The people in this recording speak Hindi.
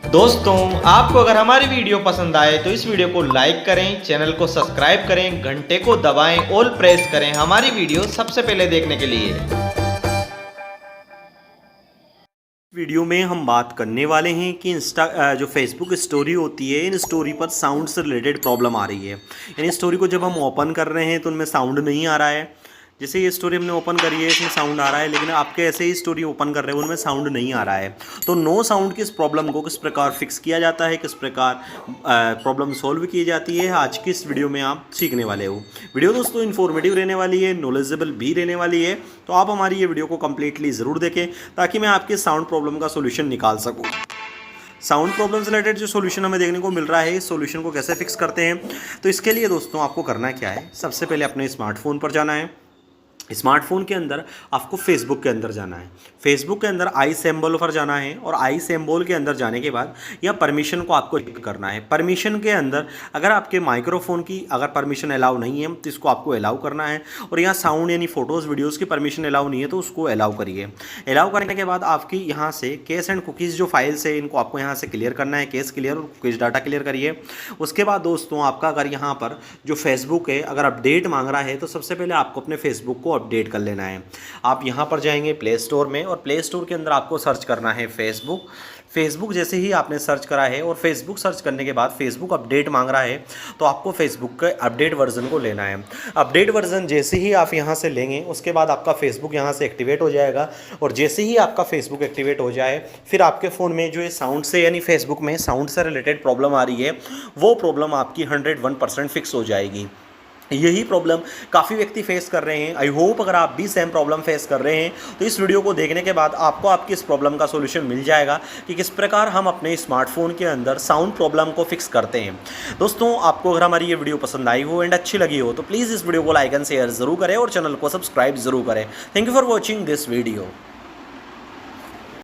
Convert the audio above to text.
दोस्तों, आपको अगर हमारी वीडियो पसंद आए तो इस वीडियो को लाइक करें, चैनल को सब्सक्राइब करें, घंटे को दबाएं, ऑल प्रेस करें हमारी वीडियो सबसे पहले देखने के लिए। वीडियो में हम बात करने वाले हैं कि जो फेसबुक स्टोरी होती है, इन स्टोरी पर साउंड से रिलेटेड प्रॉब्लम आ रही है। यानी स्टोरी को जब हम ओपन कर रहे हैं तो उनमें साउंड नहीं आ रहा है। जैसे ये स्टोरी हमने ओपन करी है, इसमें साउंड आ रहा है, लेकिन आपके ऐसे ही स्टोरी ओपन कर रहे हैं उनमें साउंड नहीं आ रहा है। तो नो साउंड की इस प्रॉब्लम को किस प्रकार फिक्स किया जाता है, किस प्रकार प्रॉब्लम सॉल्व की जाती है, आज की इस वीडियो में आप सीखने वाले हो। वीडियो दोस्तों इन्फॉर्मेटिव रहने वाली है, नॉलेजेबल भी रहने वाली है, तो आप हमारी ये वीडियो को कम्प्लीटली ज़रूर देखें ताकि मैं आपके साउंड प्रॉब्लम का सोल्यूशन निकाल सकूँ। साउंड प्रॉब्लम से रिलेटेड जो सोल्यूशन हमें देखने को मिल रहा है, इस सोल्यूशन को कैसे फिक्स करते हैं, तो इसके लिए दोस्तों आपको करना क्या है, सबसे पहले अपने स्मार्टफोन पर जाना है। स्मार्टफोन के अंदर आपको फेसबुक के अंदर जाना है। फेसबुक के अंदर आई सिंबल पर जाना है और आई सिंबल के अंदर जाने के बाद यहाँ परमिशन को आपको चेक करना है। परमिशन के अंदर अगर आपके माइक्रोफोन की अगर परमिशन अलाउ नहीं है तो इसको आपको अलाउ करना है, और यहाँ साउंड यानी फोटोज़ वीडियोज़ की परमिशन अलाउ नहीं है तो उसको अलाउ करिए। अलाउ करने के बाद आपकी यहाँ से केस एंड कुकीज़ जो फाइल्स है इनको आपको यहाँ से क्लियर करना है। केस क्लियर और कुकीज़ डाटा क्लियर करिए। उसके बाद दोस्तों आपका अगर यहाँ पर जो फेसबुक है अगर अपडेट मांग रहा है तो सबसे पहले आपको अपने फेसबुक को अपडेट कर लेना है। आप यहाँ पर जाएंगे प्ले स्टोर में और प्ले स्टोर के अंदर आपको सर्च करना है फेसबुक। फेसबुक जैसे ही आपने सर्च करा है और फेसबुक सर्च करने के बाद फेसबुक अपडेट मांग रहा है तो आपको फेसबुक के अपडेट वर्जन को लेना है। अपडेट वर्जन जैसे ही आप यहाँ से लेंगे उसके बाद आपका फेसबुक यहाँ से एक्टिवेट हो जाएगा, और जैसे ही आपका फेसबुक एक्टिवेट हो जाए फिर आपके फ़ोन में जो ये साउंड से यानी फेसबुक में साउंड से रिलेटेड प्रॉब्लम आ रही है वो प्रॉब्लम आपकी 101% फिक्स हो जाएगी। यही प्रॉब्लम काफ़ी व्यक्ति फेस कर रहे हैं। आई होप अगर आप भी सेम प्रॉब्लम फेस कर रहे हैं तो इस वीडियो को देखने के बाद आपको आपकी इस प्रॉब्लम का सॉल्यूशन मिल जाएगा कि किस प्रकार हम अपने स्मार्टफोन के अंदर साउंड प्रॉब्लम को फिक्स करते हैं। दोस्तों, आपको अगर हमारी ये वीडियो पसंद आई हो एंड अच्छी लगी हो तो प्लीज़ इस वीडियो को लाइक एंड शेयर ज़रूर करें और चैनल को सब्सक्राइब ज़रूर करें। Thank you for watching this video.